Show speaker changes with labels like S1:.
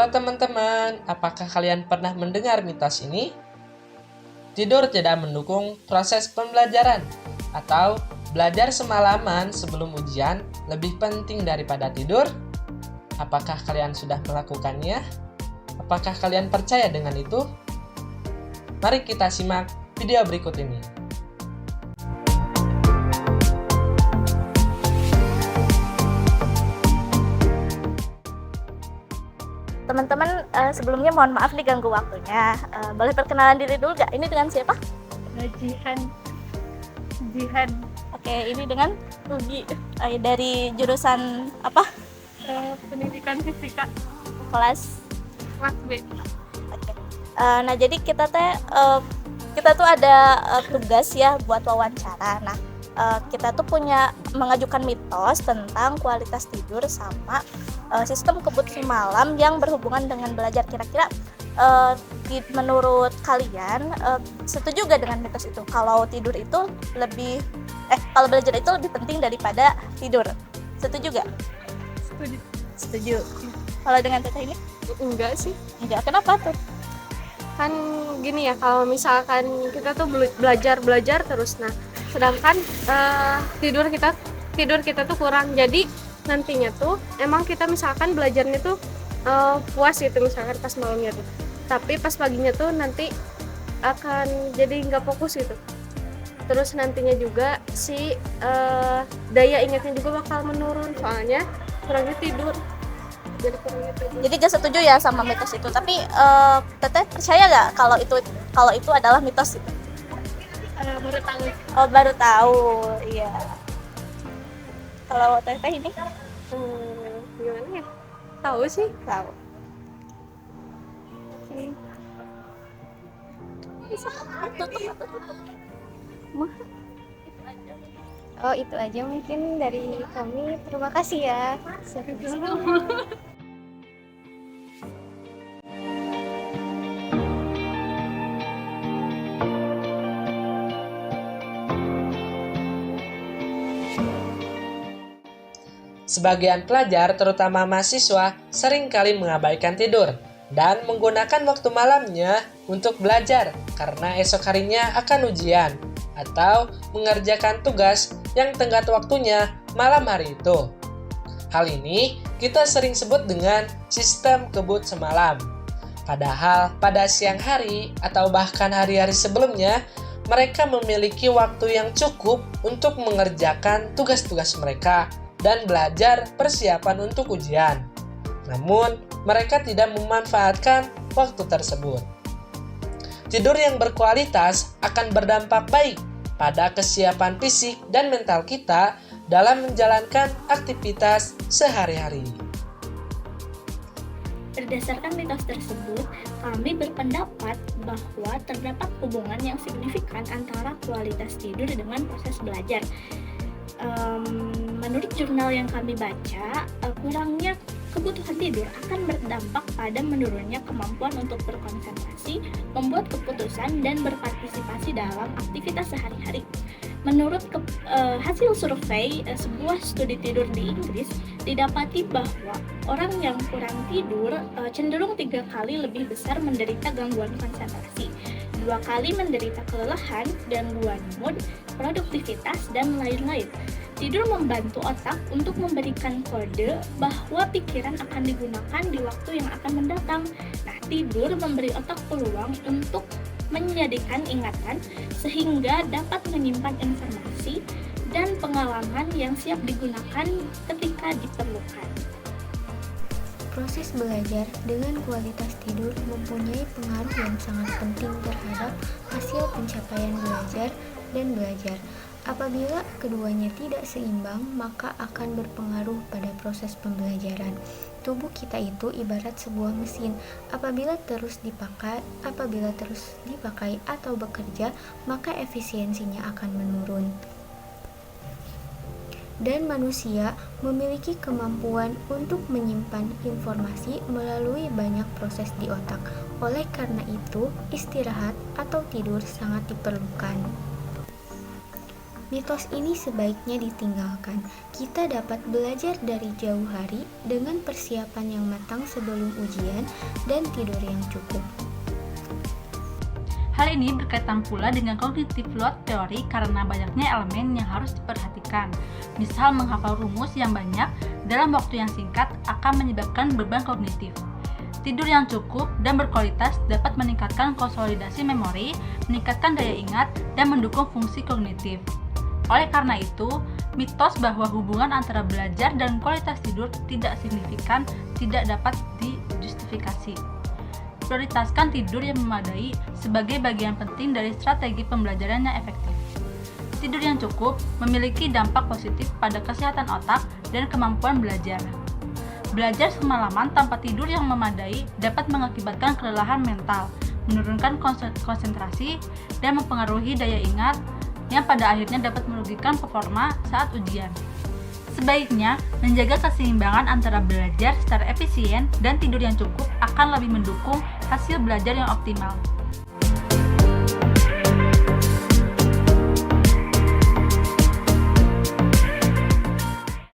S1: Halo teman-teman, apakah kalian pernah mendengar mitos ini? Tidur tidak mendukung proses pembelajaran, atau belajar semalaman sebelum ujian lebih penting daripada tidur? Apakah kalian sudah melakukannya? Apakah kalian percaya dengan itu? Mari kita simak video berikut ini.
S2: Teman-teman, sebelumnya mohon maaf diganggu waktunya. Boleh perkenalan diri dulu nggak? Ini dengan siapa?
S3: Jihan.
S2: Oke, ini dengan Rugi. Dari jurusan apa?
S3: Pendidikan fisika
S2: Kelas.
S3: kelas B.
S2: Oke. Nah, jadi kita tuh ada tugas ya buat wawancara. Nah, kita tuh punya mengajukan mitos tentang kualitas tidur sama sistem kebut semalam yang berhubungan dengan belajar. Kira-kira menurut kalian setuju gak dengan mitos itu? Kalau tidur itu kalau belajar itu lebih penting daripada tidur, setuju gak? Setuju. Kalau dengan Teteh ini?
S3: Enggak sih,
S2: Enggak. Kenapa tuh?
S3: kan gini ya, kalau misalkan kita tuh belajar terus, nah sedangkan tidur kita tuh kurang, jadi nantinya tuh emang kita misalkan belajarnya tuh puas gitu misalkan pas malamnya tuh, tapi pas paginya tuh nanti akan jadi nggak fokus gitu. Terus nantinya juga si daya ingatnya juga bakal menurun, soalnya kurangnya tidur. Jadi kurangnya tidur.
S2: Jadi gak setuju ya sama mitos itu. Tapi Teteh percaya gak kalau itu adalah mitos itu?
S3: Baru tahu.
S2: Oh, baru tahu. Iya. Kalau Teteh ini
S3: Gimana ya? Tahu sih.
S2: tahu.
S4: Oh, itu aja mungkin dari kami. Terima kasih ya.
S1: Sebagian pelajar, terutama mahasiswa, seringkali mengabaikan tidur dan menggunakan waktu malamnya untuk belajar karena esok harinya akan ujian atau mengerjakan tugas yang tenggat waktunya malam hari itu. Hal ini kita sering sebut dengan sistem kebut semalam. Padahal pada siang hari atau bahkan hari-hari sebelumnya, mereka memiliki waktu yang cukup untuk mengerjakan tugas-tugas mereka dan belajar persiapan untuk ujian. Namun, mereka tidak memanfaatkan waktu tersebut. Tidur yang berkualitas akan berdampak baik pada kesiapan fisik dan mental kita dalam menjalankan aktivitas sehari-hari.
S5: Berdasarkan mitos tersebut, kami berpendapat bahwa terdapat hubungan yang signifikan antara kualitas tidur dengan proses belajar. Menurut jurnal yang kami baca, kurangnya kebutuhan tidur akan berdampak pada menurunnya kemampuan untuk berkonsentrasi, membuat keputusan, dan berpartisipasi dalam aktivitas sehari-hari. Menurut hasil survei sebuah studi tidur di Inggris, didapati bahwa orang yang kurang tidur cenderung 3 kali lebih besar menderita gangguan konsentrasi, 2 kali menderita kelelahan, gangguan mood, produktivitas, dan lain-lain. Tidur membantu otak untuk memberikan kode bahwa pikiran akan digunakan di waktu yang akan mendatang. Nah, tidur memberi otak peluang untuk menjadikan ingatan sehingga dapat menyimpan informasi dan pengalaman yang siap digunakan ketika diperlukan.
S4: Proses belajar dengan kualitas tidur mempunyai pengaruh yang sangat penting terhadap hasil pencapaian belajar dan belajar. Apabila keduanya tidak seimbang, maka akan berpengaruh pada proses pembelajaran. Tubuh kita itu ibarat sebuah mesin. Apabila terus dipakai atau bekerja, maka efisiensinya akan menurun. Dan manusia memiliki kemampuan untuk menyimpan informasi melalui banyak proses di otak. Oleh karena itu, istirahat atau tidur sangat diperlukan. Mitos ini sebaiknya ditinggalkan. Kita dapat belajar dari jauh hari dengan persiapan yang matang sebelum ujian dan tidur yang cukup.
S6: Hal ini berkaitan pula dengan cognitive load teori karena banyaknya elemen yang harus diperhatikan. Misal menghafal rumus yang banyak dalam waktu yang singkat akan menyebabkan beban kognitif. Tidur yang cukup dan berkualitas dapat meningkatkan konsolidasi memori, meningkatkan daya ingat, dan mendukung fungsi kognitif. Oleh karena itu, mitos bahwa hubungan antara belajar dan kualitas tidur tidak signifikan tidak dapat dijustifikasi. Prioritaskan tidur yang memadai sebagai bagian penting dari strategi pembelajaran yang efektif. Tidur yang cukup memiliki dampak positif pada kesehatan otak dan kemampuan belajar. Belajar semalaman tanpa tidur yang memadai dapat mengakibatkan kelelahan mental, menurunkan konsentrasi, dan mempengaruhi daya ingat yang pada akhirnya dapat merugikan performa saat ujian. Sebaiknya, menjaga keseimbangan antara belajar secara efisien dan tidur yang cukup akan lebih mendukung hasil belajar yang optimal.